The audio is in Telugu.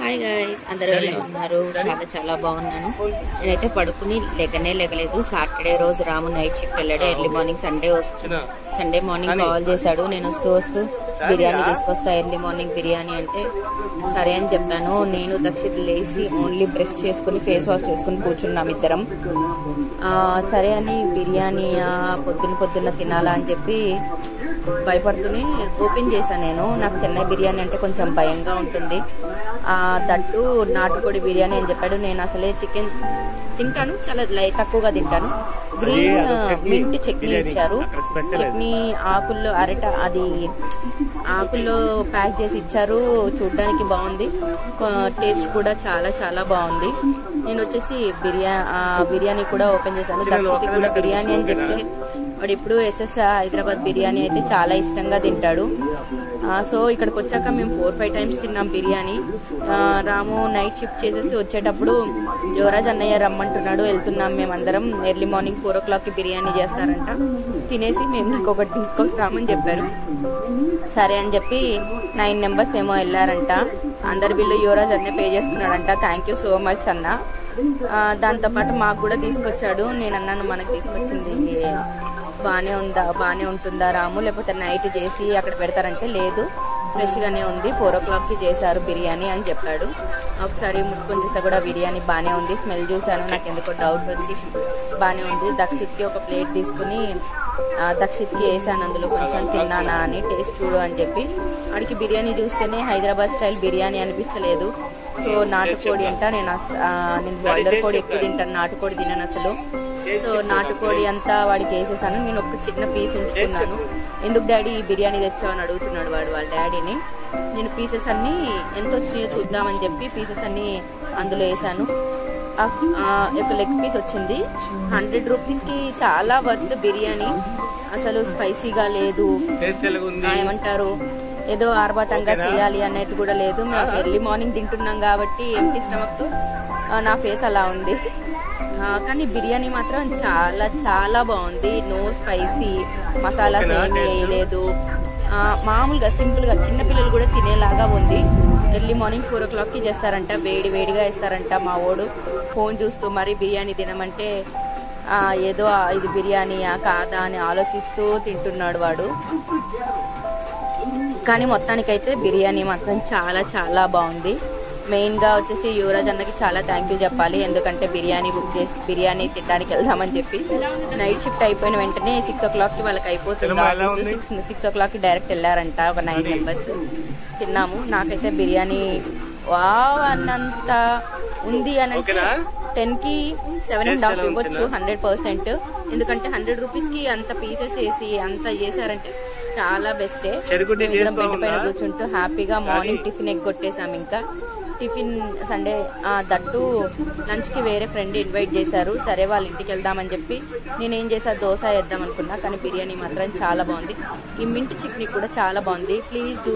హాయ్ గైస్, అందరూ ఎలా ఉన్నారు? చాలా బాగున్నాను. నేనైతే పడుకుని లేగలేదు. సాటర్డే రోజు రాము నైట్ షిఫ్ట్ వెళ్ళాడు. Early morning Sunday morning call చేశాడు. నేను వస్తూ బిర్యానీ తీసుకొస్తా, ఎర్లీ మార్నింగ్ బిర్యానీ అంటే సరే అని చెప్పాను. నేను దక్షిత్ లేచి ఓన్లీ బ్రష్ చేసుకుని ఫేస్ వాష్ చేసుకుని కూర్చున్నాం ఇద్దరం. సరే అని బిర్యానీ పొద్దున్న తినాలా అని చెప్పి భయపడుతూనే ఓపెన్ చేశాను. నాకు చెన్నై బిర్యానీ అంటే కొంచెం భయంగా ఉంటుంది. దట్టు నాటుకోడి బిర్యానీ అని చెప్పాడు. నేను అసలే చికెన్ తింటాను, చాలా తక్కువగా తింటాను. గ్రీన్ మింట్ చట్నీ ఇచ్చారు. చట్నీ ఆకుల్లో ఆకుల్లో ప్యాక్ చేసి ఇచ్చారు. చూడడానికి బాగుంది, టేస్ట్ కూడా చాలా బాగుంది. నేను వచ్చేసి బిర్యానీ కూడా ఓపెన్ చేశాను. దక్షిత్ కూడా బిర్యానీ అని చెప్తే వాడు ఇప్పుడు ఎస్ఎస్ హైదరాబాద్ బిర్యానీ అయితే చాలా ఇష్టంగా తింటాడు. సో ఇక్కడికి వచ్చాక మేము 4-5 టైమ్స్ తిన్నాం బిర్యానీ. రాము నైట్ షిఫ్ట్ చేసేసి వచ్చేటప్పుడు యువరాజ్ అన్నయ్య రమ్మంటున్నాడు, వెళ్తున్నాం మేమందరం. ఎర్లీ మార్నింగ్ 4 o'clockకి బిర్యానీ చేస్తారంట, తినేసి మేము నీకు ఒకటి తీసుకొస్తామని చెప్పారు. సరే అని చెప్పి 9 members ఏమో వెళ్ళారంట. అందరి బిల్లు యువరాజ్ అన్నయ్య పే చేసుకున్నాడంట. థ్యాంక్ యూ సో మచ్ అన్న. దాంతోపాటు మాకు కూడా తీసుకొచ్చాడు. నేను అన్నాను, మనకు తీసుకొచ్చింది బాగానే ఉంటుందా రాము, లేకపోతే నైట్ చేసి అక్కడ పెడతారంటే లేదు, ఫ్రెష్గానే ఉంది, 4 o'clockకి చేశారు బిర్యానీ అని చెప్పాడు. ఒకసారి ముట్టుకొని చూస్తే కూడా బిర్యానీ బాగానే ఉంది. స్మెల్ చూశాను, నాకు ఎందుకో డౌట్ వచ్చి బాగానే ఉంది. దక్షిత్కి ఒక ప్లేట్ తీసుకుని దక్షిత్కి వేసాను, అందులో కొంచెం తిన్నానా అని, టేస్ట్ చూడు అని చెప్పి. వాడికి బిర్యానీ చూస్తేనే హైదరాబాద్ స్టైల్ బిర్యానీ అనిపించలేదు. సో నాటుకోడి అంట, నేను బాయిలర్ కోడి ఎక్కువ తింటాను, నాటుకోడి తిన్నాను అసలు. సో నాటుకోడి అంతా వాడికి వేసేసాను. నేను ఒక చిన్న పీస్ ఉంచుకున్నాను. ఎందుకు డాడీ ఈ బిర్యానీ తెచ్చావు అని అడుగుతున్నాడు వాళ్ళ డాడీని. నేను పీసెస్ అన్నీ ఎంత వచ్చినాయో చూద్దామని చెప్పి పీసెస్ అన్నీ అందులో వేసాను. ఒక లెగ్ పీస్ వచ్చింది. 100 rupeesకి చాలా వర్త్ బిర్యానీ. అసలు స్పైసీగా లేదు, ఏమంటారు ఏదో ఆర్భాటంగా చేయాలి అనేది కూడా లేదు. మేము ఎర్లీ మార్నింగ్ తింటున్నాం కాబట్టి ఎంటీ స్టమక్తో నా ఫేస్ అలా ఉంది. కానీ బిర్యానీ మాత్రం చాలా బాగుంది. నో స్పైసీ, మసాలాస్ ఏమీ వేయలేదు, మామూలుగా సింపుల్గా చిన్నపిల్లలు కూడా తినేలాగా ఉంది. ఎర్లీ మార్నింగ్ 4 o'clockకి చేస్తారంట, వేడిగా వేస్తారంట. మా వాడు ఫోన్ చూస్తూ మరి బిర్యానీ తినమంటే ఏదో ఇది బిర్యానీయా కాదా అని ఆలోచిస్తూ తింటున్నాడు వాడు. కానీ మొత్తానికైతే బిర్యానీ మాత్రం చాలా బాగుంది. మెయిన్గా వచ్చేసి యువరాజ్ అన్నకి చాలా థ్యాంక్ యూ చెప్పాలి. ఎందుకంటే బిర్యానీ బుక్ చేసి బిర్యానీ తినడానికి వెళ్దామని చెప్పి నైట్ షిఫ్ట్ అయిపోయిన వెంటనే 6 o'clockకి వాళ్ళకి అయిపోతుంది. 6 o'clockకి డైరెక్ట్ వెళ్ళారంట. ఒక 9 members తిన్నాము. నాకైతే బిర్యానీ వావ్ అన్నంత ఉంది అని అంటే 10కి 7.5 ఇవ్వచ్చు 100%. ఎందుకంటే 100 rupeesకి అంత పీసెస్ వేసి అంత చేశారంటే చాలా బెస్టే. ఇద్దరం బెడ్ పైన కూర్చుంటూ హ్యాపీగా మార్నింగ్ టిఫిన్ ఎగ్గొట్టేసాము. ఇంకా టిఫిన్ సండే దట్టు లంచ్కి వేరే ఫ్రెండ్ ఇన్వైట్ చేశారు. సరే వాళ్ళ ఇంటికి వెళ్దామని చెప్పి నేనేం చేసా, దోశ వేద్దాం అనుకున్నా. కానీ బిర్యానీ మాత్రం చాలా బాగుంది. ఈ మింట్ చట్నీ కూడా చాలా బాగుంది. Please do